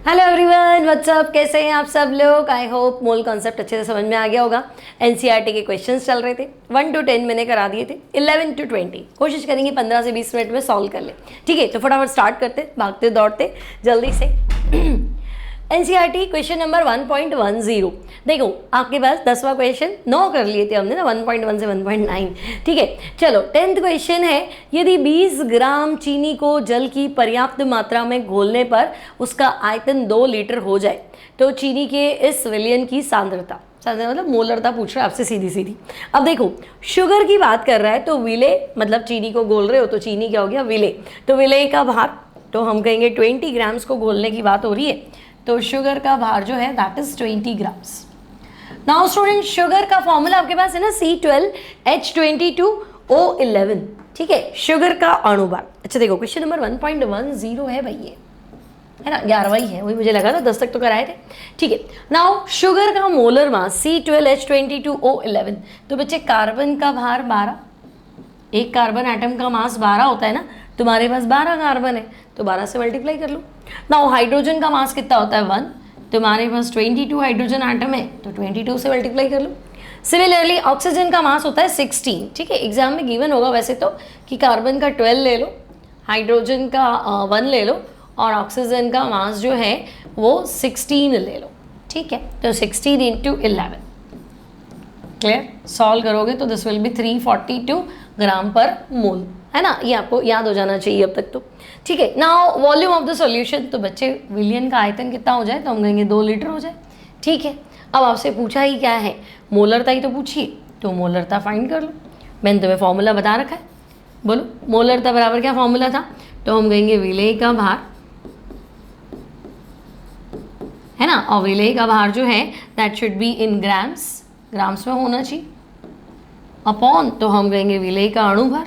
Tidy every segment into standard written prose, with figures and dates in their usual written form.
Hello everyone, WhatsApp, कैसे हैं आप सब लोग। आई होप मोल कॉन्सेप्ट अच्छे से समझ में आ गया होगा। एनसीईआरटी के क्वेश्चंस चल रहे थे 1 to 10 मैंने करा दिए थे, 11 to 20 कोशिश करेंगे 15 से 20 मिनट में सॉल्व कर ले। ठीक है, तो फटाफट स्टार्ट करते, भागते दौड़ते जल्दी से। NCERT question number 1.10। देखो आपके पास 10वां क्वेश्चन 9 कर लिए थे हमने ना, 1.1 से 1.9। ठीक है, चलो 10th क्वेश्चन है, यदि 20 ग्राम चीनी को जल की पर्याप्त मात्रा में घोलने पर उसका आयतन 2 लीटर हो जाए तो चीनी के इस विलयन की सांद्रता मतलब मोलरता पूछ रहा है आपसे सीधी सीधी। अब देखो शुगर की बात कर रहा है तो विलय मतलब चीनी को घोल रहे हो तो चीनी क्या हो गया, विलय। तो विलय का भार तो हम कहेंगे 20 ग्राम्स को घोलने की बात हो रही है, तो शुगर का भार जो है that is 20 grams. Now student, sugar का फॉर्मूला आपके पास है ना C12H22O11। ठीक है, शुगर का अणुभार। अच्छा देखो क्वेश्चन नंबर 1.10 है भाई, ये है ना, 11वां ही है, वही मुझे लगा था, 10 तक तो कराए थे। ठीक है, नाउ शुगर का मोलर मास C12H22O11। तो बच्चे कार्बन का भार 12, एक कार्बन एटम का मास 12 होता है ना, तुम्हारे पास 12 कार्बन है तो 12 से मल्टीप्लाई कर लो। नाउ हाइड्रोजन का मास कितना होता है 1, तुम्हारे पास 22 हाइड्रोजन एटम है तो 22 से मल्टीप्लाई कर लो। सिमिलरली ऑक्सीजन का मास होता है 16। ठीक है, एग्जाम में गिवन होगा वैसे तो कि कार्बन का 12 ले लो, हाइड्रोजन का 1 ले लो और ऑक्सीजन का मास जो है वो 16 ले लो। ठीक है, तो 16 × 11 क्लियर, सॉल्व करोगे तो दिस विल बी 342 ग्राम पर मोल, है ना, ये आपको याद हो जाना चाहिए अब तक तो। ठीक है, now volume of the solution, तो बच्चे विलियन का आयतन कितना हो जाए तो हम कहेंगे 2 लीटर हो जाए। ठीक है, अब आपसे पूछा ही क्या है, मोलरता ही तो पूछिए, तो मोलरता फाइंड कर लो। मैंने तुम्हें फॉर्मूला बता रखा है, बोलो मोलरता बराबर क्या फॉर्मूला था, तो हम कहेंगे विलेय का भार, है ना, और विलेय का भार जो है that should be in grams, grams में होना चाहिए, अपॉन तो हम कहेंगे विलेय का अणुभार।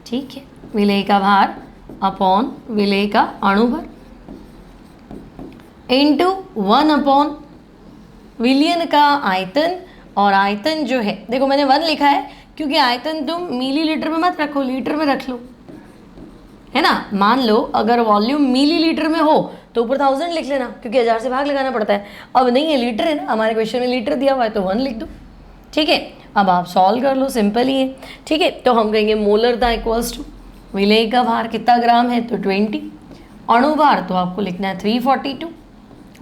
ठीक है, विलेय का भार अपॉन विलेय का अणुभार इनटू 1 अपॉन विलियन का आयतन, और आयतन जो है देखो मैंने 1 लिखा है क्योंकि आयतन तुम मिलीलीटर में मत रखो, लीटर में रख लो, है ना। मान लो अगर वॉल्यूम मिलीलीटर में हो तो ऊपर 1000 लिख लेना क्योंकि 1000 से भाग लगाना पड़ता है। अब नहीं है, लीटर है ना, हमारे क्वेश्चन में लीटर दिया हुआ है तो 1 लिख दो। ठीक है, अब आप सॉल्व कर लो, सिंपल ही है। ठीक है, तो हम कहेंगे मोलरता इक्वल्स टू विलेय का भार कितना ग्राम है तो 20, अणुभार तो आपको लिखना है 342,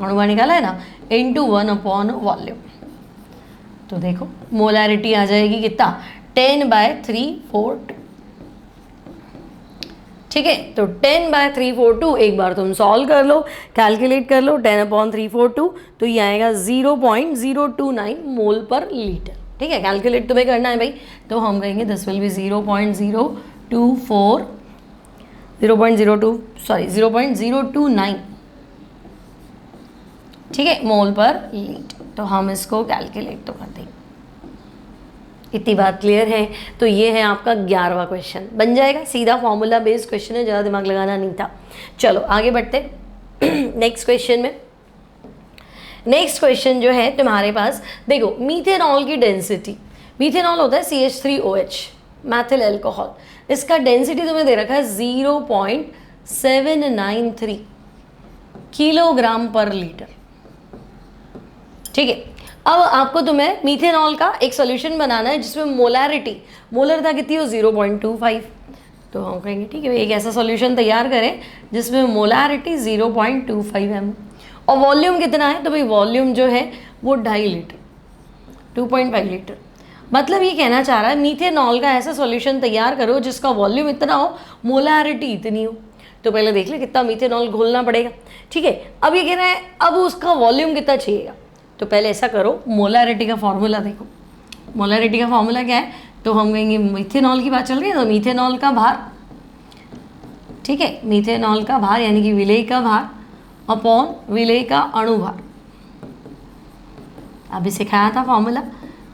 अणुभार निकाला है ना, इनटू 1 अपॉन वॉल्यूम। तो देखो मोलैरिटी आ जाएगी कितना, 10/342। ठीक है, तो 10/342 एक बार तुम सॉल्व कर लो, कैलकुलेट कर लो, 10/342 तो ये आएगा 0.029 मोल पर लीटर। ठीक है, कैलकुलेट तुम्हें करना है भाई, तो हम कहेंगे दिस विल बी 0.029, ठीक है, मोल पर लीटर। तो हम इसको कैलकुलेट तो कर देंगे। इतनी बात क्लियर है, तो ये है आपका 11वां क्वेश्चन, बन जाएगा, सीधा फॉर्मूला बेस्ड क्वेश्चन है, ज़्यादा दिमाग लगाना नहीं था। चलो आगे बढ़ते नेक्स्ट क्वेश्चन में। नेक्स्ट क्वेश्चन जो है तुम्हारे पास, देखो मीथेनॉल की डेंसिटी, मीथेनॉल होता है CH3OH मैथिल अल्कोहल, इसका डेंसिटी तुम्हें दे रखा है 0.793 किलोग्राम पर लीटर। ठीक है, अब आपको तुम्हें मीथेनॉल का एक सॉल्यूशन बनाना है जिसमें मोलरता कितनी हो 0.25। तो हम कहेंगे ठीक है एक ऐसा सॉल्यूशन तैयार करें जिसमें मोलैरिटी 0.25 ml और वॉल्यूम कितना है, तो भाई वॉल्यूम जो है वो 2.5 लीटर, 2.5 लीटर। मतलब ये कहना चाह रहा है मीथेनॉल का ऐसा सॉल्यूशन तैयार करो जिसका वॉल्यूम इतना हो, मोलैरिटी इतनी हो। तो पहले देख ले कितना मीथेनॉल घोलना पड़ेगा। ठीक है, अब ये कह रहा है अब उसका वॉल्यूम कितना चाहिएगा, तो पहले ऐसा करो, मोलैरिटी का फॉर्मूला देखो, मोलैरिटी का फॉर्मूला क्या है, तो हम कहेंगे मीथेनॉल की बात चल रही है तो मीथेनॉल का भार, ठीक है, मीथेनॉल का भार यानी कि विलेय का भार अपॉन विलेय का अणुभार, अभी सिखाया था फॉर्मूला।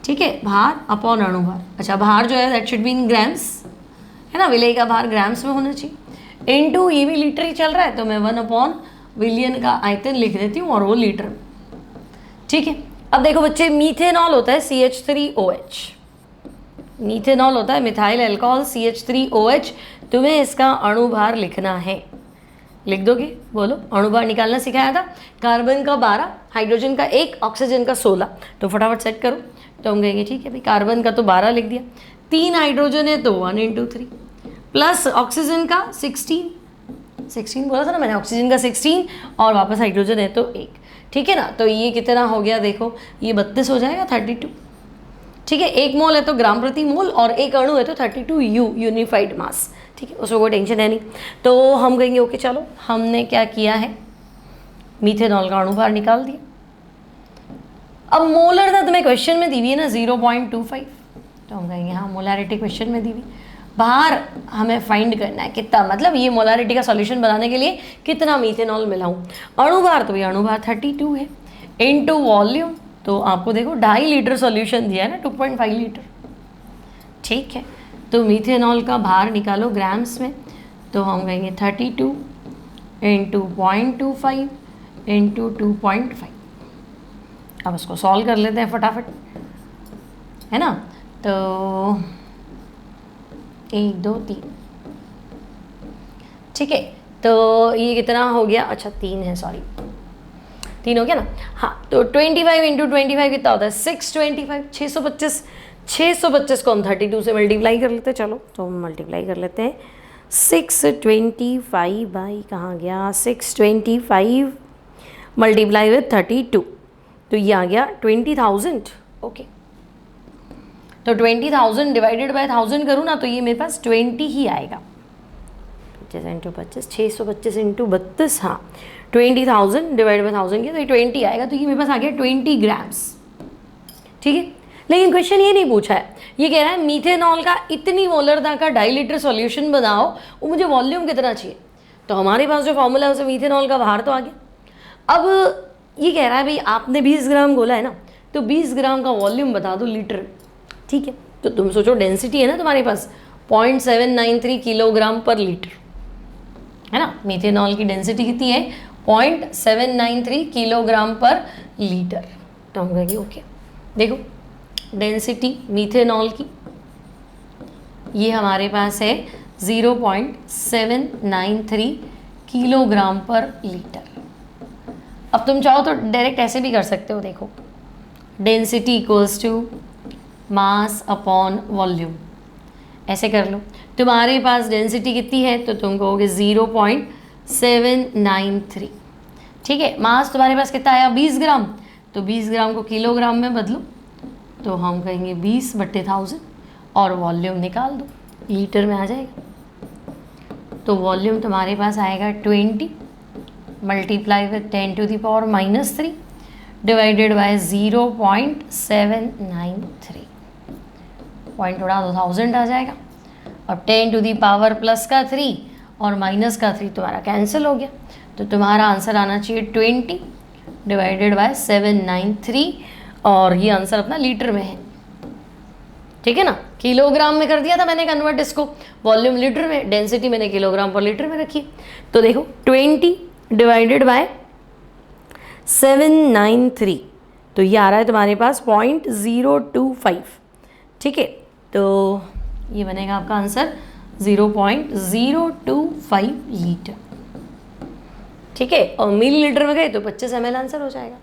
ठीक है, भार अपॉन अणुभार। अच्छा भार जो है that should be in grams, है ना, विलेय का भार ग्राम्स में होना चाहिए, इनटू ये भी लीटर ही चल रहा है तो मैं 1 अपॉन विलियन का आयतन लिख देती हूँ और वो लीटर में। ठीक है, अब देखो बच्चे मीथेनॉल होता है CH3OH, मीथेनॉल होता है मिथाइल अल्कोहल CH3OH, तुम्हें इसका अणुभार लिखना है, लिख दोगे, बोलो। अणुभार निकालना सिखाया था, कार्बन का 12, हाइड्रोजन का 1, ऑक्सीजन का 16, तो फटाफट सेट करो। तो हम कहेंगे ठीक है भाई, कार्बन का तो 12 लिख दिया, 3 हाइड्रोजन है तो 1 × 3 प्लस ऑक्सीजन का 16 बोला था ना मैंने, ऑक्सीजन का 16 और वापस हाइड्रोजन है तो 1, ठीक है ना। तो ये कितना हो गया देखो, ये 32 हो जाएगा, 32, ठीक है। 1 मोल है तो ग्राम प्रति मोल और 1 अणु है तो 32 यूनिफाइड मास, ठीक है, उसमें कोई टेंशन है नहीं। तो हम कहेंगे ओके चलो, हमने क्या किया है, मीथेनॉल का अणुभार निकाल दिया। अब मोलर तुम्हें क्वेश्चन में दी हुई है ना 0.25, तो हम कहेंगे हाँ मोलैरिटी क्वेश्चन में दी हुई, बाहर हमें फाइंड करना है कितना, मतलब ये मोलैरिटी का सॉल्यूशन बनाने के लिए कितना मीथेनॉल मिलाऊं। अणुभार तो ये अणुभार 32 है, इनटू वॉल्यूम, तो आपको देखो 2.5 लीटर सॉल्यूशन दिया है ना, 2.5 लीटर, ठीक है। तो मीथेनॉल का भार निकालो ग्राम्स में, तो हम कहेंगे 32 × 0.25 × 2.5। अब इसको सॉल्व कर लेते हैं फटाफट, है ना। तो 1 2 3, ठीक है। तो ये कितना हो गया, अच्छा 3 है, सॉरी 3 हो गया ना, हाँ। तो 25 × 25 कितना होता है, 625, 625 को हम 32 से मल्टीप्लाई कर लेते हैं, चलो तो हम मल्टीप्लाई कर लेते हैं। 625 बाई कहाँ गया, 625 मल्टीप्लाई विथ 32, तो ये आ गया 20,000, ओके। तो 20,000 डिवाइडेड बाय 1000 करूँ ना, तो ये मेरे पास 20 ही आएगा, 25 × 25, 625 × 32, हाँ 20,000 डिवाइड बाय 1000 किया तो ये 20 आएगा, तो ये मेरे पास आ गया 20 ग्राम्स, ठीक है। लेकिन क्वेश्चन ये नहीं पूछा है, ये कह रहा है मीथेनॉल का इतनी मोलरता का 2.5 लीटर सॉल्यूशन बनाओ, वो मुझे वॉल्यूम कितना चाहिए। तो हमारे पास जो फॉर्मूला है उसे मीथेनॉल का भार तो आ गया। अब ये कह रहा है भाई आपने 20 ग्राम बोला है ना, तो 20 ग्राम का वॉल्यूम बता दो लीटर, ठीक है। तो तुम सोचो डेंसिटी है ना तुम्हारे पास 0.793 किलोग्राम पर लीटर, है ना। मीथेनॉल की डेंसिटी कितनी है, 0.793 किलोग्राम पर लीटर। तो हम कहेंगे ओके, देखो डेंसिटी मीथेनॉल की ये हमारे पास है 0.793 किलोग्राम पर लीटर। अब तुम चाहो तो डायरेक्ट ऐसे भी कर सकते हो, देखो density equals to mass upon volume, ऐसे कर लो। तुम्हारे पास डेंसिटी कितनी है, तो तुम कहोगे 0.793, ठीक है। मास तुम्हारे पास कितना आया, 20 ग्राम, तो 20 ग्राम को किलोग्राम में बदलो, तो हम कहेंगे 20/1000 और वॉल्यूम निकाल दो, लीटर में आ जाएगा। तो वॉल्यूम तुम्हारे पास आएगा 20 multiply with 10⁻³ divided by 0.793, point उड़ा दो 1000 आ जाएगा। अब 10⁻+3 और -3 तुम्हारा कैंसिल हो गया, तो तुम्हारा आंसर आना चाहिए 20 डिवाइडेड बाय 793, और ये आंसर अपना लीटर में है, ठीक है ना। किलोग्राम में कर दिया था मैंने कन्वर्ट इसको, वॉल्यूम लीटर में, डेंसिटी मैंने किलोग्राम पर लीटर में रखी। तो देखो 20 डिवाइडेड बाय 793, तो ये आ रहा है तुम्हारे पास 0.025, ठीक है। तो ये बनेगा आपका आंसर 0.025 लीटर, ठीक है। और मिलीलीटर में गए तो 25 ml आंसर हो जाएगा,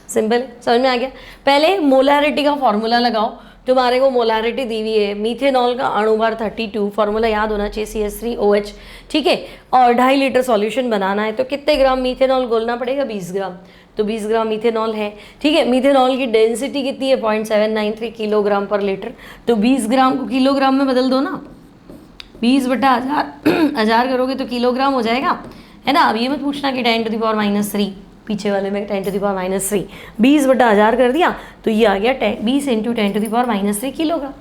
सिंपल, समझ में आ गया। पहले मोलैरिटी का फॉर्मूला लगाओ, तुम्हारे को मोलैरिटी दी हुई है, मीथेनॉल का अणुभार 32, फॉर्मूला याद होना चाहिए CH3OH, ठीक है। और 2.5 लीटर सॉल्यूशन बनाना है, तो कितने ग्राम मीथेनॉल घोलना पड़ेगा, 20 ग्राम, तो 20 ग्राम मीथेनॉल है, ठीक है। मीथेनॉल की डेंसिटी कितनी है, 0.793 किलोग्राम पर लीटर, तो 20 ग्राम को किलोग्राम में बदल दो ना, 20/1000 करोगे तो किलोग्राम हो जाएगा, है ना। अब ये मत पूछना कि 10⁻³ पीछे वाले में 10⁻³ 20/1000 कर दिया, तो ये आ गया 20 × 10⁻³ किलोग्राम।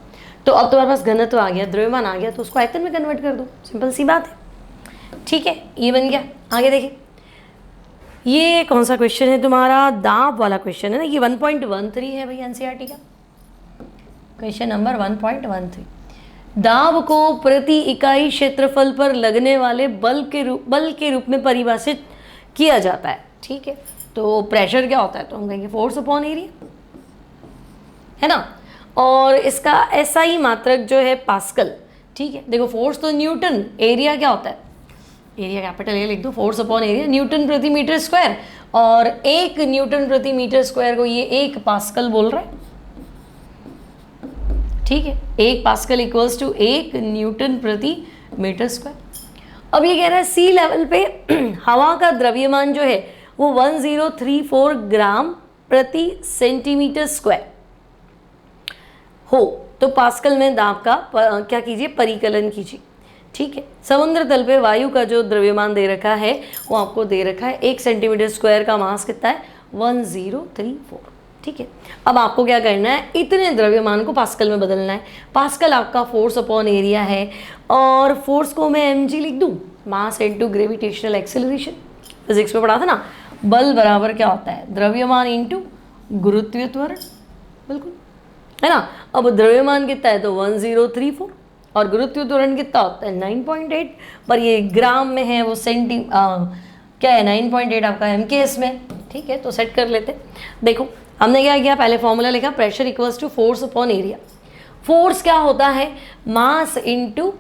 तो अब तुम्हारे पास घनत्व आ गया, द्रव्यमान आ गया, तो उसको आयतन में कन्वर्ट कर दो, सिंपल सी बात है, ठीक है। ये बन गया। आगे देखिए, ये कौन सा क्वेश्चन है तुम्हारा, दाब वाला क्वेश्चन है ना, ये 1.13 है भाई एनसीईआरटी का क्वेश्चन नंबर 1.13। दाब को प्रति इकाई क्षेत्रफल पर लगने वाले बल के रूप में परिभाषित किया जाता है, ठीक है। तो प्रेशर क्या होता है, तो हम कहेंगे फोर्स अपॉन एरिया, है ना। और इसका SI मात्रक जो है पास्कल, ठीक है। देखो फोर्स तो न्यूटन, एरिया क्या होता है, एरिया कैपिटल ए लिख दो, फोर्स अपॉन एरिया न्यूटन प्रति मीटर स्क्वायर, और 1 न्यूटन प्रति मीटर स्क्वायर को ये 1 पास्कल बोल रहा है, ठीक है। 1 पास्कल इक्वल्स टू 1 न्यूटन प्रति मीटर स्क्वायर। अब ये कह रहा है सी लेवल पे हवा का द्रव्यमान जो है वो 1034 ग्राम प्रति सेंटीमीटर स्क्वायर हो, तो पास्कल में दाब का क्या कीजिए, परिकलन कीजिए, ठीक है। समुद्र तल पे वायु का जो द्रव्यमान दे रखा है वो आपको दे रखा है 1 सेंटीमीटर स्क्वायर का मास कितना है 1034, ठीक है। अब आपको क्या करना है, इतने द्रव्यमान को पास्कल में बदलना है। पास्कल आपका फोर्स अपॉन एरिया है, और फोर्स को मैं mg लिख दूं, mass into gravitational acceleration. Physics में पढ़ा था ना, बल बराबर क्या होता है, द्रव्यमान इनटू गुरुत्वीय त्वरण, बिल्कुल है ना। अब द्रव्यमान कितना है तो 1034, और गुरुत्वीय त्वरण कितना होता है 9.8, पर ये ग्राम में है, वो क्या है 9.8 आपका MKS में, ठीक है। तो सेट कर लेते। देखो हमने क्या किया, पहले फॉर्मूला लिखा, pressure equals to force upon area. Force क्या होता है, मास इनटू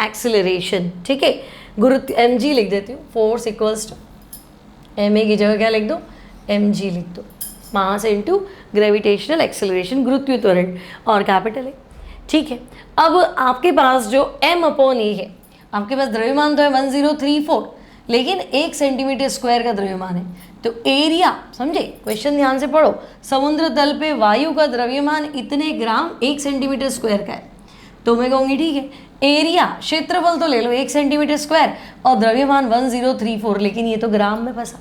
एक्सेलरेशन, ठीक है। गुरुत्व mg लिख देती हूँ, फोर्स इक्वल्स टू ma की जगह क्या लिख दो, mg लिख दो, मास इनटू ग्रेविटेशनल एक्सेलरेशन, गुरुत्वीय त्वरण, और कैपिटल है, ठीक है। अब आपके पास जो m अपॉन ए है, आपके पास द्रव्यमान तो है 1034, लेकिन 1 सेंटीमीटर स्क्वायर का द्रव्यमान है, तो एरिया, समझे, क्वेश्चन ध्यान से पढ़ो, समुद्र तल पे वायु का द्रव्यमान इतने ग्राम 1 सेंटीमीटर स्क्वायर का है, तो मैं कहूँगी ठीक है, एरिया क्षेत्रफल तो ले लो 1 सेंटीमीटर स्क्वायर, और द्रव्यमान 1034, लेकिन ये तो ग्राम में फंसा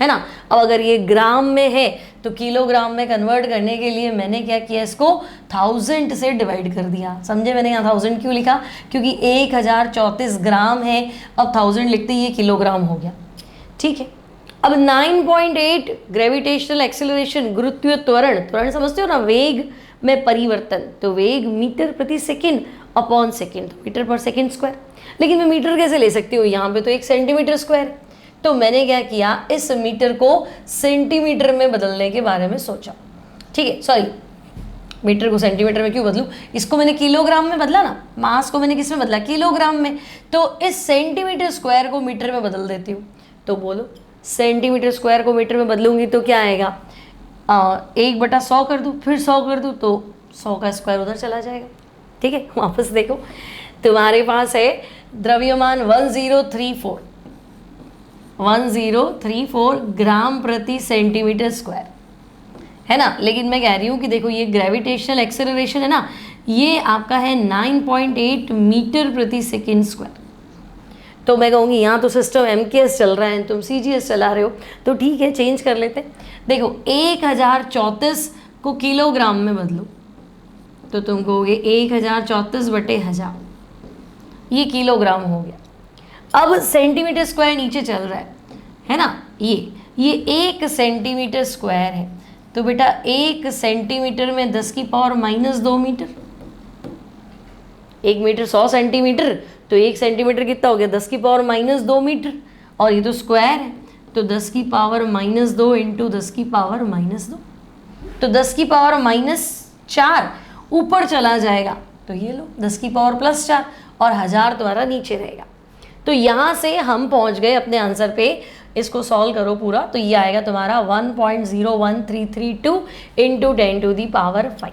है ना। अब अगर ये ग्राम में है तो किलोग्राम में कन्वर्ट करने के लिए मैंने क्या किया, इसको 1000 से डिवाइड कर दिया, समझे। मैंने यहाँ 1000 क्यों लिखा, क्योंकि 1034 ग्राम है, अब 1000 लिखते ही ये किलोग्राम हो गया, ठीक है। अब 9.8 ग्रेविटेशनल एक्सेलरेशन, गुरुत्वीय त्वरण, त्वरण समझते हो ना, वेग में परिवर्तन, तो वेग मीटर प्रति सेकेंड अपॉन सेकेंड, मीटर पर सेकेंड स्क्वायर। लेकिन मैं मीटर कैसे ले सकती हूँ, यहाँ पे तो 1 सेंटीमीटर स्क्वायर, तो मैंने क्या किया, इस मीटर को सेंटीमीटर में बदलने के बारे में सोचा, ठीक है। सॉरी, मीटर को सेंटीमीटर में क्यों बदलूं, इसको मैंने किलोग्राम में बदला ना, मास को मैंने किस में बदला, किलोग्राम में, तो इस सेंटीमीटर स्क्वायर को मीटर में बदल देती हूँ। तो बोलो, सेंटीमीटर स्क्वायर को मीटर में बदलूंगी तो क्या आएगा, 1/100 कर दूँ, फिर 100 कर दूँ, तो 100 का स्क्वायर उधर चला जाएगा, ठीक है। वापस देखो, तुम्हारे पास है द्रव्यमान 1034 ग्राम प्रति सेंटीमीटर स्क्वायर, है ना। लेकिन मैं कह रही हूँ कि देखो ये ग्रेविटेशनल एक्सेलरेशन है ना, ये आपका है 9.8 मीटर प्रति सेकेंड स्क्वायर। तो मैं कहूँगी यहाँ तो सिस्टम MKS चल रहा है, तुम CGS चला रहे हो, तो ठीक है, चेंज कर लेते। देखो 1034 को किलोग्राम में बदलो, तो तुम कहोगे 1034/1000, ये किलोग्राम हो गया। अब सेंटीमीटर स्क्वायर नीचे चल रहा है ना, ये 1 सेंटीमीटर स्क्वायर है, तो बेटा 1 सेंटीमीटर में 10⁻⁻2 मीटर, 1 मीटर 100 सेंटीमीटर, तो 1 सेंटीमीटर कितना हो गया 10⁻⁻2 मीटर, और ये तो स्क्वायर है, तो 10⁻⁻2 इंटू 10⁻⁻2, तो 10⁻⁻4 ऊपर चला जाएगा, तो ये लो 10⁻+4, और 1000 तुम्हारा नीचे रहेगा। तो यहाँ से हम पहुँच गए अपने आंसर पे, इसको सॉल्व करो पूरा, तो ये आएगा तुम्हारा 1.01332 इंटू 10⁵।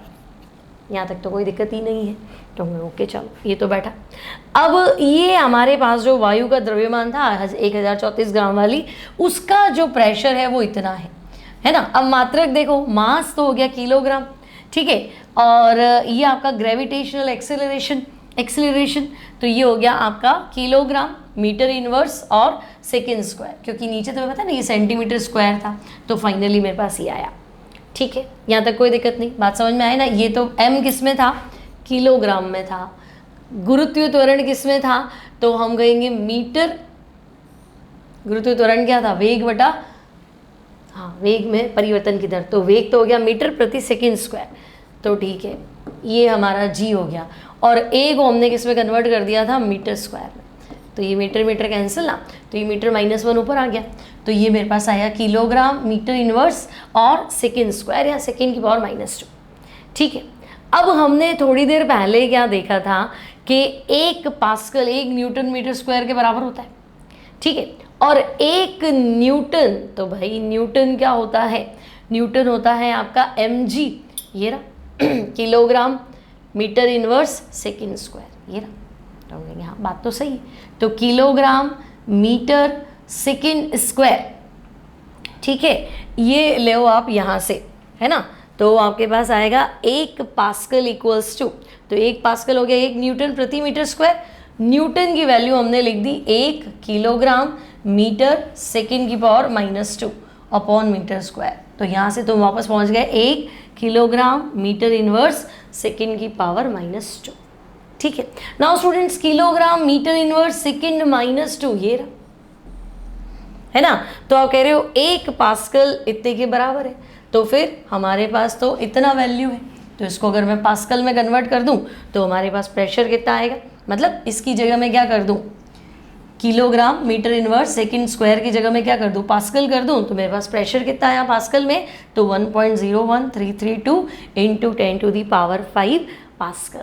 यहाँ तक तो कोई दिक्कत ही नहीं है, तो ओके चलो ये तो बैठा। अब ये हमारे पास जो वायु का द्रव्यमान था 1034 ग्राम वाली, उसका जो प्रेशर है वो इतना है ना। अब मात्रक देखो, मास तो हो गया किलोग्राम, ठीक है, और ये आपका ग्रेविटेशनल एक्सेलरेशन, तो ये हो गया आपका किलोग्राम, मीटर इनवर्स और सेकेंड स्क्वायर, क्योंकि नीचे तुम्हें पता है ना ये सेंटीमीटर स्क्वायर था, तो फाइनली मेरे पास ये आया, ठीक है। यहाँ तक कोई दिक्कत नहीं, बात समझ में आए ना। ये तो m किस में था, किलोग्राम में था। गुरुत्वीय त्वरण किस में था, तो हम कहेंगे मीटर, गुरुत्वीय त्वरण क्या था, वेग बटा, हाँ वेग में परिवर्तन की दर, तो वेग तो हो गया मीटर प्रति सेकेंड स्क्वायर, तो ठीक है, ये हमारा g हो गया, और a को हमने किस में कन्वर्ट कर दिया था, मीटर स्क्वायर में, तो ये मीटर कैंसिल ना, तो ये मीटर -1 ऊपर आ गया, तो ये मेरे पास आया किलोग्राम, मीटर इनवर्स और सेकेंड स्क्वायर या सेकेंड की पावर -2, ठीक है। अब हमने थोड़ी देर पहले क्या देखा था कि 1 पास्कल 1 न्यूटन मीटर स्क्वायर के बराबर होता है, ठीक है। और 1 न्यूटन, तो भाई न्यूटन क्या होता है, न्यूटन होता है आपका mg, ये रहा kilogram metre inverse second square, ये रहा। तो हम कहेंगे हाँ बात तो सही है, तो किलोग्राम मीटर सेकेंड स्क्वायर, ठीक है, ये ले आप यहाँ से, है ना। तो आपके पास आएगा 1 पास्कल इक्वल्स टू, तो 1 पास्कल हो गया 1 न्यूटन प्रति मीटर स्क्वायर। न्यूटन की वैल्यू हमने लिख दी 1 किलोग्राम मीटर सेकेंड की पावर -2 अपॉन मीटर स्क्वायर। तो यहाँ से तुम वापस पहुँच गए 1 किलोग्राम मीटर इनवर्स सेकेंड की पावर -2, ठीक है। Now students, kilogram metre inverse second -2 ये रहा, है ना। तो आप कह रहे हो 1 पास्कल इतने के बराबर है, तो फिर हमारे पास तो इतना वैल्यू है, तो इसको अगर मैं पास्कल में कन्वर्ट कर दूं तो हमारे पास प्रेशर कितना आएगा, मतलब इसकी जगह मैं क्या कर दूं, kilogram metre inverse second square की जगह मैं क्या कर दूं, पास्कल कर दूं, तो मेरे पास प्रेशर कितना आया पास्कल में, तो 1.01332 इंटू 10⁵ पास्कल।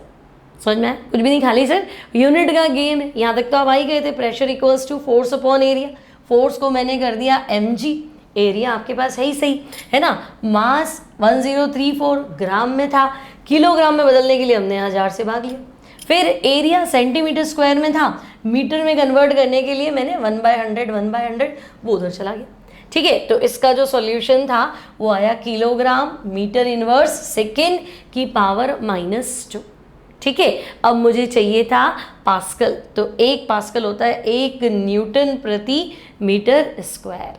समझ में आया? कुछ भी नहीं, खाली सर यूनिट का गेम है। यहाँ तक तो आप आ ही गए थे, pressure equals to force upon area, force को मैंने कर दिया mg, एरिया आपके पास है ही सही, है ना। मास 1034 ग्राम में था, किलोग्राम में बदलने के लिए हमने 1000 से भाग लिया। फिर एरिया सेंटीमीटर स्क्वायर में था, मीटर में कन्वर्ट करने के लिए मैंने 1/100 वो उधर चला गया, ठीक है। तो इसका जो सॉल्यूशन था वो आया किलोग्राम मीटर इनवर्स सेकेंड की पावर -2, ठीक है। अब मुझे चाहिए था पास्कल, तो 1 पास्कल होता है 1 न्यूटन प्रति मीटर स्क्वायर,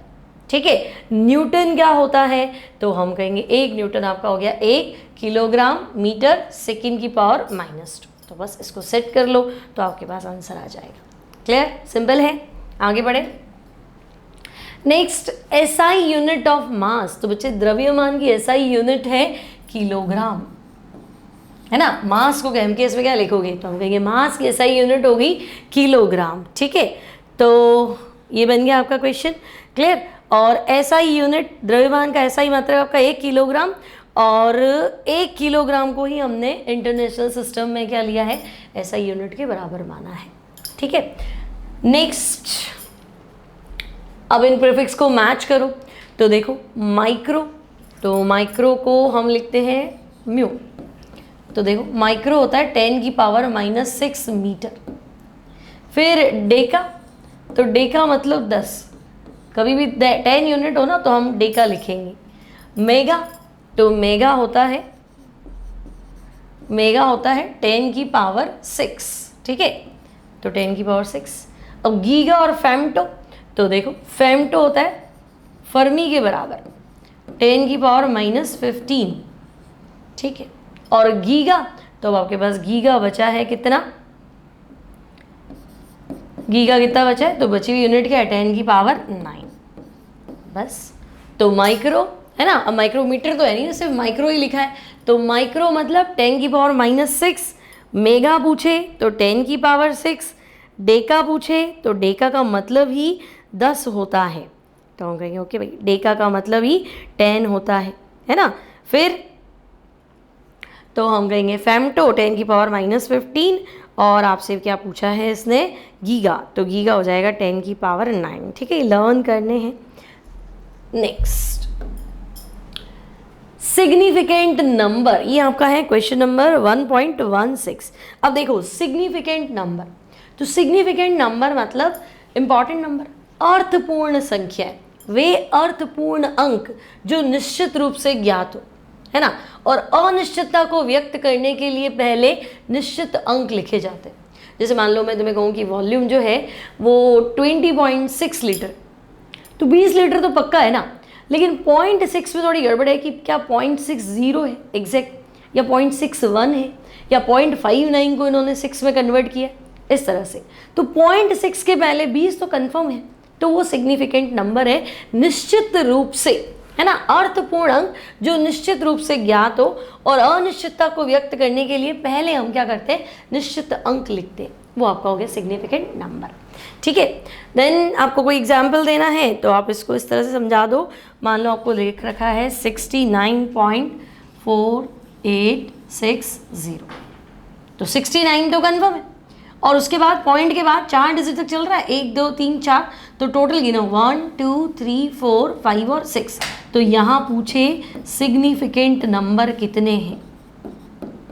ठीक है। न्यूटन क्या होता है, तो हम कहेंगे 1 न्यूटन आपका हो गया 1 किलोग्राम मीटर सेकेंड की पावर -2। तो बस इसको सेट कर लो तो आपके पास आंसर आ जाएगा। क्लियर, सिंपल है, आगे बढ़े। Next, SI unit of mass, तो बच्चे द्रव्यमान की SI यूनिट है किलोग्राम, है ना। मास को हम केस में क्या लिखोगे, तो हम कहेंगे मास की SI यूनिट होगी किलोग्राम, ठीक है। तो ये बन गया आपका क्वेश्चन, क्लियर। और SI यूनिट, द्रव्यमान का SI मात्रक आपका 1 किलोग्राम, और 1 किलोग्राम को ही हमने इंटरनेशनल सिस्टम में क्या लिया है, SI यूनिट के बराबर माना है, ठीक है। नेक्स्ट, अब इन प्रीफिक्स को मैच करो, तो देखो माइक्रो, तो माइक्रो को हम लिखते हैं म्यू, तो देखो माइक्रो होता है 10⁻⁻6 मीटर। फिर डेका, तो डेका मतलब 10, कभी भी 10 यूनिट हो ना तो हम डेका लिखेंगे। मेगा, तो मेगा होता है 10⁻6, ठीक है, तो 10⁻6। अब गीगा और फेम्टो, तो देखो फेम्टो होता है फर्मी के बराबर 10⁻⁻15, ठीक है। और गीगा, तो अब आपके पास गीगा बचा है कितना, गीगा कितना बचा है, तो बची हुई यूनिट क्या है 10⁹ बस। तो माइक्रो है ना, अब माइक्रोमीटर तो है नहीं, सिर्फ माइक्रो ही लिखा है, तो माइक्रो मतलब 10⁻⁻6, मेगा पूछे तो 10⁻6, डेका पूछे तो डेका का मतलब ही 10 होता है, तो हम कहेंगे ओके भाई डेका का मतलब ही 10 होता है ना। फिर तो हम कहेंगे फेम्टो 10⁻⁻15, और आपसे क्या पूछा है इसने, गीगा, तो गीगा हो जाएगा 10⁹, ठीक है, लर्न करने हैं। नेक्स्ट, सिग्निफिकेंट नंबर, ये आपका है क्वेश्चन नंबर 1.16। अब देखो सिग्निफिकेंट नंबर, तो सिग्निफिकेंट नंबर मतलब इंपॉर्टेंट नंबर, अर्थपूर्ण संख्या, वे अर्थपूर्ण अंक जो निश्चित रूप से ज्ञात हो, है ना। और अनिश्चितता को व्यक्त करने के लिए पहले निश्चित अंक लिखे जाते हैं। जैसे मान लो मैं तुम्हें कहूँ कि वॉल्यूम जो है वो 20.6 लीटर, तो 20 लीटर तो पक्का है ना, लेकिन 0.6 में थोड़ी गड़बड़ है कि क्या 0.60 है एग्जैक्ट, या 0.61 है, या 0.59 को इन्होंने 6 में कन्वर्ट किया, इस तरह से। तो 0.6 के पहले 20 तो कंफर्म है, तो वो सिग्निफिकेंट नंबर है, निश्चित रूप से, है ना, अर्थपूर्ण अंक जो निश्चित रूप से ज्ञात हो, और अनिश्चितता को व्यक्त करने के लिए पहले हम क्या करते हैं, निश्चित अंक लिखते हैं, वो आपका हो गया सिग्निफिकेंट नंबर, ठीक है। देन आपको कोई एग्जाम्पल देना है तो आप इसको इस तरह से समझा दो। मान लो आपको लिख रखा है 69.4860, तो 69 तो कन्फर्म है, और उसके बाद पॉइंट के बाद 4 डिजिट तक चल रहा है, 1 2 3 4, तो टोटल गिनो 1 2 3 4 5 और 6। तो यहाँ पूछे सिग्निफिकेंट नंबर कितने हैं,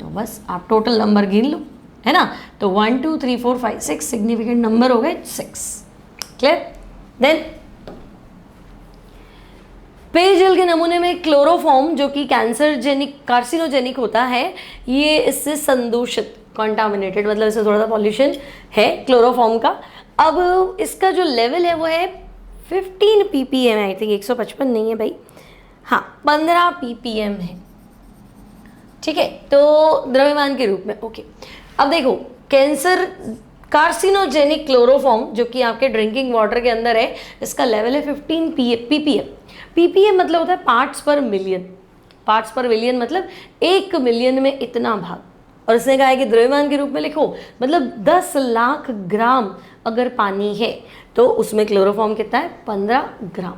तो बस आप टोटल नंबर गिन लो, है ना। तो 1 2 3 4 5 6 सिग्निफिकेंट नंबर हो गए 6। क्लियर। देन पेयजल के नमूने में क्लोरोफॉर्म जो कि कैंसरजेनिक कार्सिनोजेनिक होता है, ये इससे संदूषित कॉन्टामिनेटेड, मतलब इससे थोड़ा सा पॉल्यूशन है क्लोरोफॉर्म का। अब इसका जो लेवल है वो है 15 ppm, आई थिंक 155 नहीं है भाई, हाँ 15 ppm है, ठीक है। तो द्रव्यमान के रूप में, ओके। अब देखो कैंसर कार्सिनोजेनिक क्लोरोफॉर्म जो कि आपके ड्रिंकिंग वाटर के अंदर है, इसका लेवल है 15 ppm। ppm मतलब होता है पार्ट्स पर मिलियन, पार्ट्स पर मिलियन मतलब 1 मिलियन में इतना भाग, और इसने कहा है कि द्रव्यमान के रूप में लिखो, मतलब 10 लाख ग्राम अगर पानी है तो उसमें क्लोरोफॉर्म कितना है 15 ग्राम,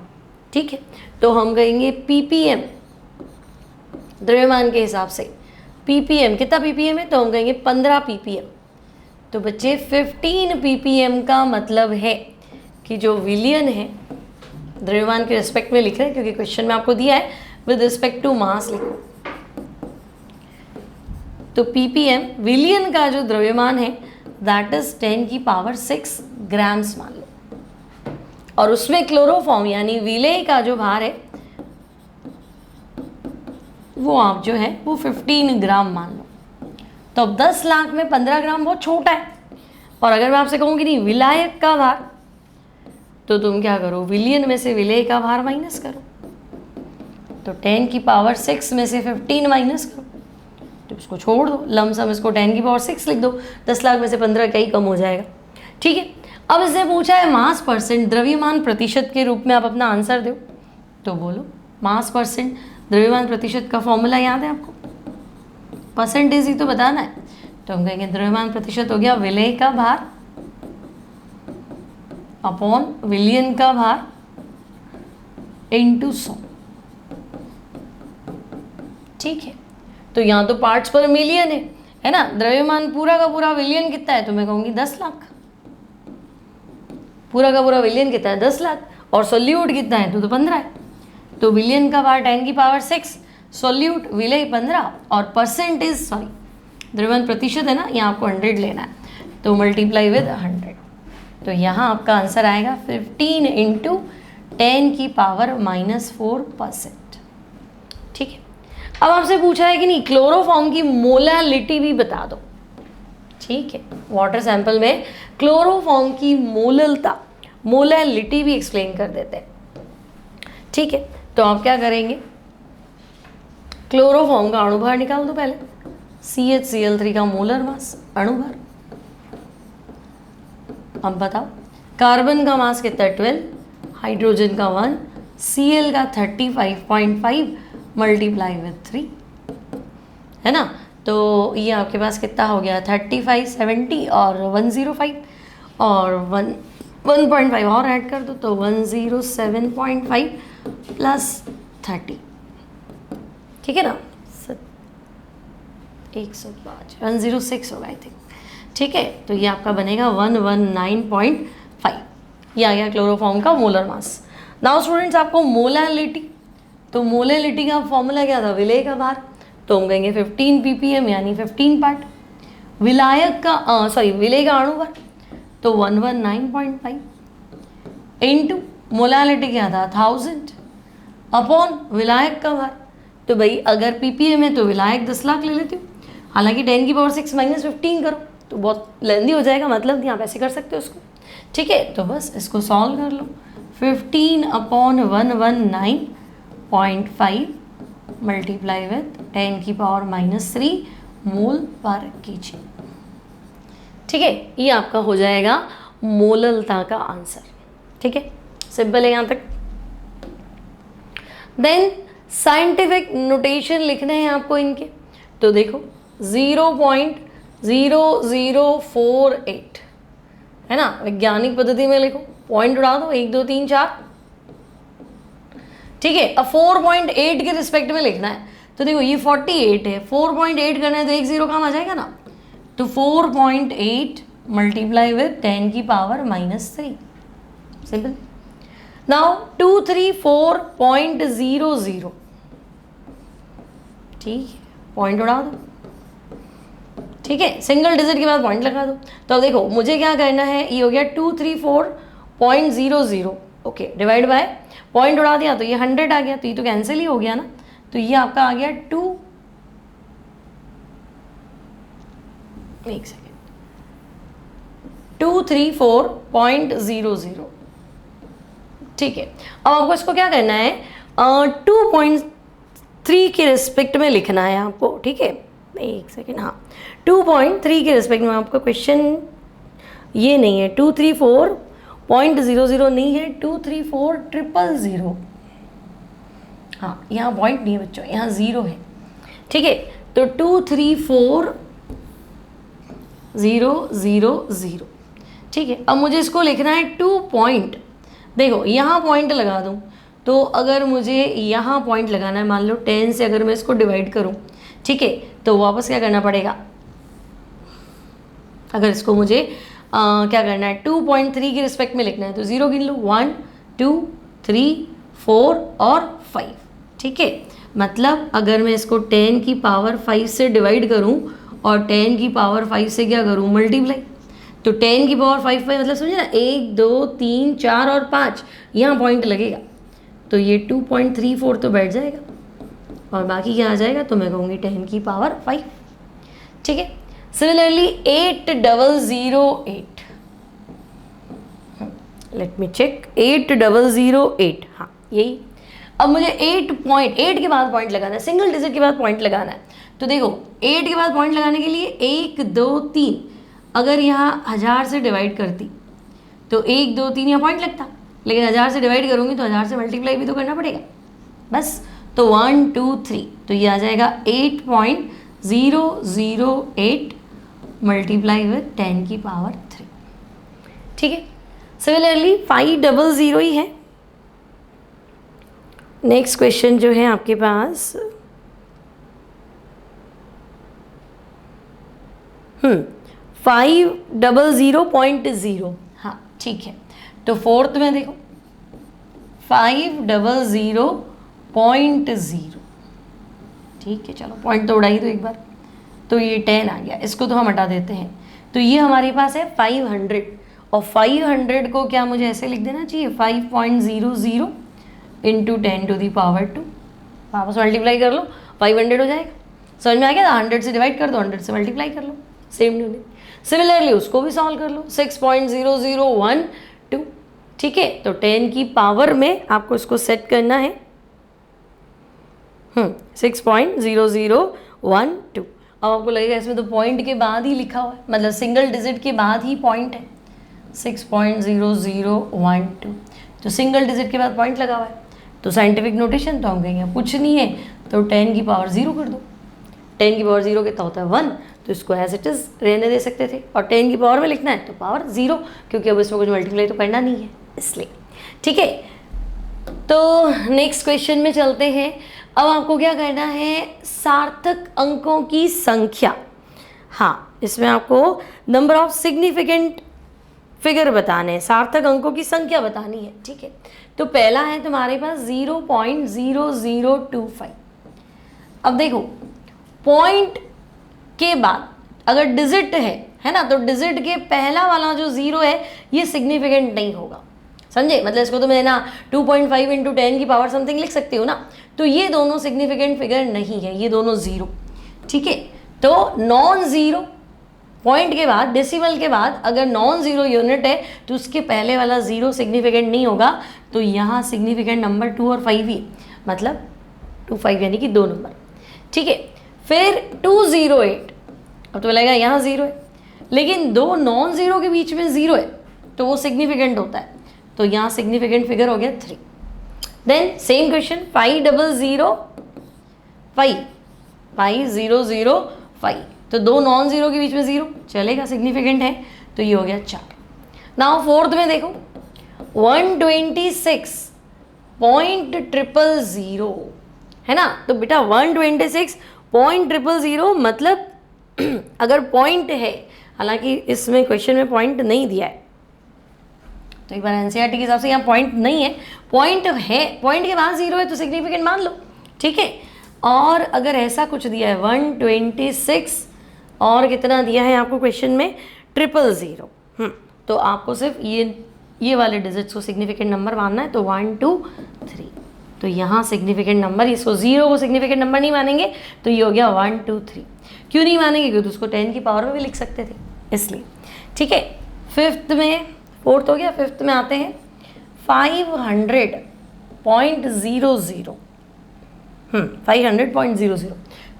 ठीक है। तो हम कहेंगे ppm द्रव्यमान के हिसाब से, ppm कितना ppm है, तो हम कहेंगे 15 ppm। तो बच्चे 15 ppm का मतलब है कि जो विलियन है द्रव्यमान के रिस्पेक्ट में लिख रहे हैं, क्योंकि क्वेश्चन में आपको दिया है विद रिस्पेक्ट टू मास लिखो, तो ppm विलियन का जो द्रव्यमान है दैट इज 10 की पावर 6 ग्राम्स मान लो, और उसमें क्लोरोफॉर्म यानी विलेय का जो भार है वो आप जो है वो 15 ग्राम मान लो। तो अब 10 लाख में 15 ग्राम बहुत छोटा है, और अगर मैं आपसे कहूँ कि नहीं विलायक का भार, तो तुम क्या करो, विलियन में से विलेय का भार माइनस करो, तो 10 की पावर 6 में से 15 माइनस करो, तो इसको छोड़ दो, लमसम इसको 10 की पावर 6 लिख दो, 10 लाख में से 15 कहीं कम हो जाएगा, ठीक है। अब इसने पूछा है मास परसेंट, द्रव्यमान प्रतिशत के रूप में आप अपना आंसर दो, तो बोलो मास परसेंट, द्रव्यमान प्रतिशत का फॉर्मूला याद है आपको, परसेंटेज ही तो बताना है, तो हम कहेंगे द्रव्यमान प्रतिशत हो गया विलेय का भार अपॉन विलियन का भार इंटू 100, ठीक है। तो यहाँ तो पार्ट्स पर मिलियन है ना, द्रव्यमान पूरा का पूरा विलियन कितना है, तो मैं कहूँगी 10 लाख, पूरा का पूरा विलियन कितना है 10 लाख, और सोल्यूट कितना है तो 15 है, तो विलियन का भार 10 की पावर 6, सोल्यूट विलेय 15, और परसेंटेज सॉरी द्रव्यमान प्रतिशत है ना, यहाँ आपको 100 लेना है, तो मल्टीप्लाई विद 100, तो यहाँ आपका आंसर आएगा 15 इंटू 10 की पावर -4%, ठीक है। अब आपसे पूछा है कि नहीं क्लोरोफॉर्म की मोलालिटी भी बता दो, ठीक है। वाटर सैंपल में क्लोरोफॉर्म की मोललता, मोलालिटी भी एक्सप्लेन कर देते हैं, ठीक है। तो आप क्या करेंगे, क्लोरोफॉर्म का अणुभार निकाल दो पहले, CHCl3 का मोलर मास अणुभार। अब बताओ कार्बन का मास कितना है 12, हाइड्रोजन का 1, Cl का 35.5 मल्टीप्लाई विद 3, है ना। तो ये आपके पास कितना हो गया 35 70 और 105 और 1.5 और ऐड कर दो, तो 107.5 प्लस 30, ठीक है ना, 105 106 होगा आई थिंक, ठीक है। तो ये आपका बनेगा 119.5, ये आ गया क्लोरोफॉर्म का मोलर मास। नाउ स्टूडेंट्स आपको मोलालिटी, तो मोलालिटी का फॉर्मूला क्या था, विलेय का भार, तो हम कहेंगे 15 ppm यानी 15 पार्ट, विलायक का सॉरी विलेय का अणुभार तो 119.5 इंटू मोलालिटी क्या था 1000 अपॉन विलायक का भार, तो भाई अगर ppm है तो विलायक 10 लाख ले लेती हूँ, हालांकि 10 की पावर 6 माइनस 15 करो तो बहुत लेंदी हो जाएगा, मतलब नहीं आप ऐसे कर सकते हो उसको, ठीक है। तो बस इसको सॉल्व कर लो, 15 अपॉन 119.5 मल्टीप्लाई विद 10 की पावर -3 मोल पर केजी, ठीक है। ये आपका हो जाएगा मोललता का आंसर, ठीक है, सिंपल है यहाँ तक। देन साइंटिफिक नोटेशन लिखने हैं आपको इनके, तो देखो 0.0048 है ना, वैज्ञानिक पद्धति में लिखो, पॉइंट उड़ा दो 1 2 3 4, ठीक है। अब 4.8 के रिस्पेक्ट में लिखना है, तो देखो ये 48 है, 4.8 करना है तो 1 0 काम आ जाएगा ना, तो 4.8 मल्टीप्लाई विथ 10 की पावर -3, सिंपल। नाउ 234.00, ठीक है, पॉइंट उड़ा दो, ठीक है, सिंगल डिजिट के बाद पॉइंट लगा दो। तो अब देखो मुझे क्या करना है, ये हो गया 234.00, ओके, डिवाइड बाय पॉइंट उड़ा दिया तो ये 100 आ गया, तो ये तो कैंसिल ही हो गया ना, तो ये आपका आ गया 234.00, ठीक है। अब आपको इसको क्या करना है, 2.3 के रिस्पेक्ट में लिखना है आपको, ठीक है, एक सेकेंड, हाँ 2.3 के रिस्पेक्ट में आपका क्वेश्चन, ये नहीं है 234.00 नहीं है, 234,000, हाँ यहाँ पॉइंट नहीं है बच्चों, यहाँ 0 है, ठीक है, तो 234,000, ठीक है। अब मुझे इसको लिखना है 2 पॉइंट, देखो यहाँ पॉइंट लगा दूँ, तो अगर मुझे यहाँ पॉइंट लगाना है, मान लो 10 से अगर मैं इसको डिवाइड करूँ, ठीक है, तो वापस क्या करना पड़ेगा, अगर इसको मुझे क्या करना है 2.3 के रिस्पेक्ट में लिखना है, तो 0 गिन लो, 1 2 3 4 और 5, ठीक है। मतलब अगर मैं इसको 10 की पावर 5 से डिवाइड करूं और 10 की पावर 5 से क्या करूं, मल्टीप्लाई, तो 10 की पावर 5 मतलब समझे ना, 1 2 3 4 और 5 यहाँ पॉइंट लगेगा, तो ये 2.34 तो बैठ जाएगा और बाकी क्या आ जाएगा, तो मैं कहूँगी 10 की पावर 5, ठीक है। सिमिलरली 8008, लेट मी चेक, 8008, हाँ यही। अब मुझे 8 के बाद पॉइंट लगाना है, सिंगल डिजिट के बाद पॉइंट लगाना है, तो देखो 8 के बाद पॉइंट लगाने के लिए 1 2 3, अगर यहाँ 1000 से डिवाइड करती तो 1 2 3 यहाँ पॉइंट लगता, लेकिन 1000 से डिवाइड करूँगी तो 1000 से मल्टीप्लाई भी तो करना पड़ेगा, बस, तो 1 2 3, तो ये आ जाएगा 8.008 मल्टीप्लाई विथ 10 की पावर 3, ठीक है। सिमिलरली 500 ही है। नेक्स्ट क्वेश्चन जो है आपके पास 500.0, हाँ ठीक है, तो फोर्थ में देखो 500.0, ठीक है, चलो पॉइंट तो उड़ाई दो एक बार, तो ये 10 आ गया, इसको तो हम हटा देते हैं, तो ये हमारे पास है 500, और 500 को क्या मुझे ऐसे लिख देना चाहिए, 5.00 इंटू 10 टू दी पावर 2, वापस मल्टीप्लाई कर लो, 500 हो जाएगा, समझ में आ गया, 100 से डिवाइड कर दो, 100 से मल्टीप्लाई कर लो, सेम यूनिट। सिमिलरली उसको भी सॉल्व कर लो, 6.0012, ठीक है, तो 10 की पावर में आपको इसको सेट करना है 6.0012। अब आपको लगेगा इसमें तो पॉइंट के बाद ही लिखा हुआ है, मतलब सिंगल डिजिट के बाद ही पॉइंट है, 6.0012, तो सिंगल डिजिट के बाद पॉइंट लगा हुआ है, तो साइंटिफिक नोटेशन तो हम कहेंगे कुछ नहीं है, तो 10 की पावर 0 कर दो, 10 की पावर 0 कितना होता है 1, तो इसको एज इट इज़ रहने दे सकते थे, और 10 की पावर में लिखना है तो पावर 0, क्योंकि अब इसमें कुछ मल्टीप्लाई तो करना नहीं है इसलिए, ठीक है। तो नेक्स्ट क्वेश्चन में चलते हैं। अब आपको क्या करना है, सार्थक अंकों की संख्या, हाँ इसमें आपको नंबर ऑफ सिग्निफिकेंट फिगर बताने हैं, सार्थक अंकों की संख्या बतानी है, ठीक है। तो पहला है तुम्हारे पास 0.0025। अब देखो पॉइंट के बाद अगर डिजिट है ना, तो डिजिट के पहला वाला जो 0 है ये सिग्निफिकेंट नहीं होगा, समझे, मतलब इसको तो मैं ना 2.5 इंटू 10 की पावर समथिंग लिख सकती हूँ ना, तो ये दोनों सिग्निफिकेंट फिगर नहीं है, ये दोनों 0, ठीक है। तो नॉन ज़ीरो पॉइंट के बाद, डेसिमल के बाद अगर नॉन ज़ीरो यूनिट है तो उसके पहले वाला 0 सिग्निफिकेंट नहीं होगा, तो यहाँ सिग्निफिकेंट नंबर 2 और 5 ही, मतलब 2 5 यानी कि 2 नंबर, ठीक है। फिर 208, अब तो लगेगा यहाँ 0 है, लेकिन दो नॉन ज़ीरो के बीच में 0 है तो वो सिग्निफिकेंट होता है, तो यहाँ सिग्निफिकेंट फिगर हो गया 3। देन सेम क्वेश्चन 5005, तो दो नॉन ज़ीरो के बीच में 0 चलेगा, सिग्निफिकेंट है, तो ये हो गया 4। नाउ फोर्थ में देखो 126.000 है ना, तो बेटा 126.000 मतलब अगर पॉइंट है हालांकि इसमें क्वेश्चन में पॉइंट नहीं दिया है, तो एक बार एनसीईआरटी के हिसाब से यहाँ पॉइंट नहीं है, पॉइंट है, पॉइंट के बाद 0 है तो सिग्निफिकेंट मान लो, ठीक है। और अगर ऐसा कुछ दिया है 126 और कितना दिया है आपको क्वेश्चन में 000, तो आपको सिर्फ ये वाले डिजिट्स को सिग्निफिकेंट नंबर मानना है, तो 1 2 3, तो यहाँ सिग्निफिकेंट नंबर, इसको 0 को सिग्निफिकेंट नंबर नहीं मानेंगे, तो ये हो गया 1 2 3। क्यों नहीं मानेंगे? क्योंकि उसको 10 की पावर में भी लिख सकते थे, इसलिए, ठीक है। फिफ्थ में, फोर्थ हो गया, फिफ्थ में आते हैं 500.00, 500.00,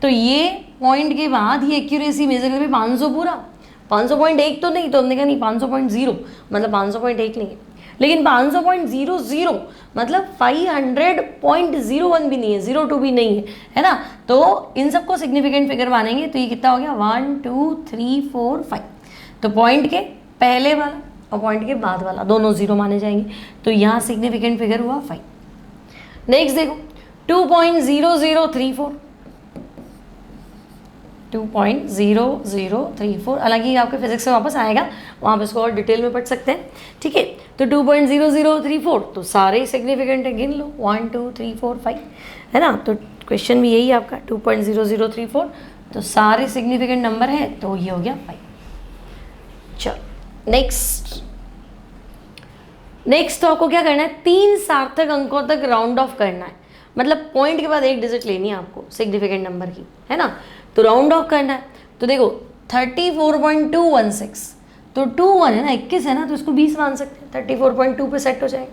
तो ये पॉइंट के बाद ये एक्यूरेसी मेजर करके 500 पूरा, 500.1 तो नहीं, तो हमने कहा नहीं 500.0 मतलब 500.1 नहीं है, लेकिन 500.00 मतलब 500.01 भी नहीं है, 02 भी नहीं है ना। तो इन सबको सिग्निफिकेंट फिगर मानेंगे, तो ये कितना हो गया 1 2 3 4 5, तो पॉइंट के पहले वाला और पॉइंट के बाद वाला दोनों 0 माने जाएंगे, तो यहाँ सिग्निफिकेंट फिगर हुआ 5। नेक्स्ट देखो 2.0034, 2.0034, हालांकि आपके फिजिक्स से वापस आएगा, वहाँ पे इसको और डिटेल में पढ़ सकते हैं, ठीक है। तो 2.0034 तो सारे सिग्निफिकेंट है, गिन लो 1 2 3 4 5, है ना। तो क्वेश्चन भी यही है आपका 2.0034, तो सारे सिग्निफिकेंट नंबर है, तो ये हो गया 5। चलो नेक्स्ट तो आपको क्या करना है, 3 सार्थक अंकों तक राउंड ऑफ करना है, मतलब पॉइंट के बाद एक डिजिट लेनी है आपको सिग्निफिकेंट नंबर की, है ना। तो राउंड ऑफ करना है, तो देखो 34.216, तो 21 है ना, 21 है ना, तो इसको 20 मान सकते हैं, 34.2 पे सेट हो जाएगा,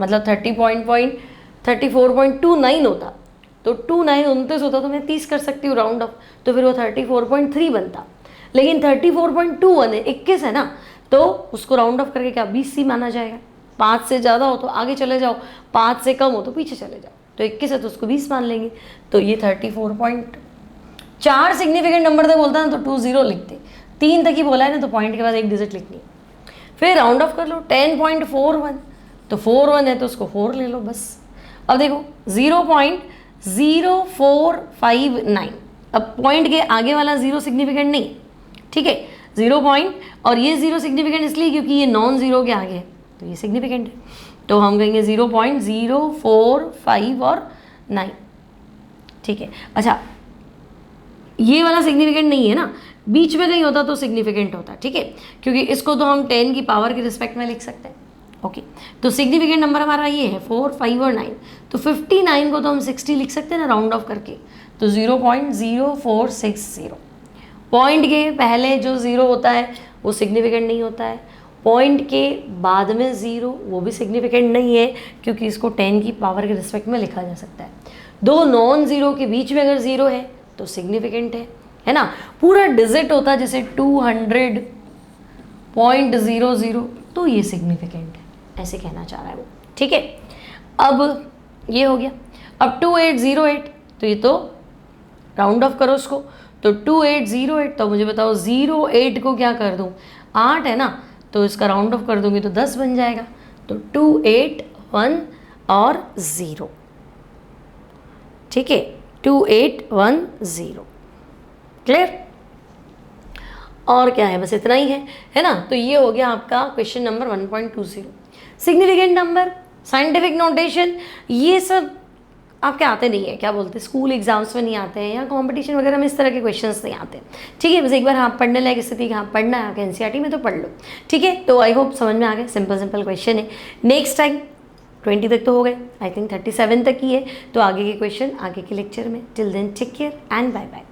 मतलब 34.29 होता, तो 29 होता, तो मैं 30 कर सकती हूँ राउंड ऑफ, तो फिर वो 34.3 बनता। लेकिन 34.21 है, 21 है ना, तो उसको राउंड ऑफ करके क्या 20 सी माना जाएगा। 5 से ज़्यादा हो तो आगे चले जाओ, 5 से कम हो तो पीछे चले जाओ, तो 21 है तो उसको 20 मान लेंगे, तो ये 34.4 सिग्निफिकेंट नंबर तक बोलता है ना, तो 20 लिखते, 3 तक ही बोला है ना, तो पॉइंट के बाद एक डिजिट लिखनी है। फिर राउंड ऑफ कर लो 10.41, तो 41 है तो उसको 4 ले लो बस। अब देखो 0.0459, अब पॉइंट के आगे वाला 0 सिग्निफिकेंट नहीं, ठीक है, 0 पॉइंट, और ये 0 सिग्निफिकेंट इसलिए क्योंकि ये नॉन 0 के आगे है, तो ये सिग्निफिकेंट है, तो हम कहेंगे 0.045 और 9, ठीक है। अच्छा, ये वाला सिग्निफिकेंट नहीं है ना, बीच में कहीं होता तो सिग्निफिकेंट होता, ठीक है, क्योंकि इसको तो हम 10 की पावर के रिस्पेक्ट में लिख सकते हैं, ओके। तो सिग्निफिकेंट नंबर हमारा ये है 4 5 और 9, तो 59 को तो हम 60 लिख सकते हैं ना राउंड ऑफ करके, तो 0.0460। पॉइंट के पहले जो 0 होता है वो सिग्निफिकेंट नहीं होता है, पॉइंट के बाद में 0 वो भी सिग्निफिकेंट नहीं है, क्योंकि इसको 10 की पावर के रिस्पेक्ट में लिखा जा सकता है। दो नॉन 0 के बीच में अगर 0 है तो सिग्निफिकेंट है ना। पूरा डिजिट होता है जैसे 200.00, तो ये सिग्निफिकेंट है, ऐसे कहना चाह रहा है वो, ठीक है। अब ये हो गया, अब 2808, तो ये तो राउंड ऑफ करो उसको, तो 2808, तो मुझे बताओ 08 को क्या कर दूँ, 8 है ना, तो इसका राउंड ऑफ कर दूंगी तो 10 बन जाएगा, तो 281 और 0, ठीक है, 2810, क्लियर। और क्या है, बस इतना ही है ना। तो ये हो गया आपका question number 1.20। Significant number, scientific notation, ये सब आपके आते नहीं है, क्या बोलते हैं, स्कूल एग्जाम्स में नहीं आते हैं, या कंपटीशन वगैरह में इस तरह के क्वेश्चंस नहीं आते, ठीक है। बस एक बार हाँ पढ़ने लायक स्थिति कि हाँ पढ़ना है आपके एनसीईआरटी में तो पढ़ लो, ठीक है। तो आई होप समझ में आ गए, सिंपल क्वेश्चन है। नेक्स्ट टाइम 20 तक तो हो गए, आई थिंक 37 तक ही है, तो आगे के क्वेश्चन आगे के लेक्चर में। Till then take care and bye bye.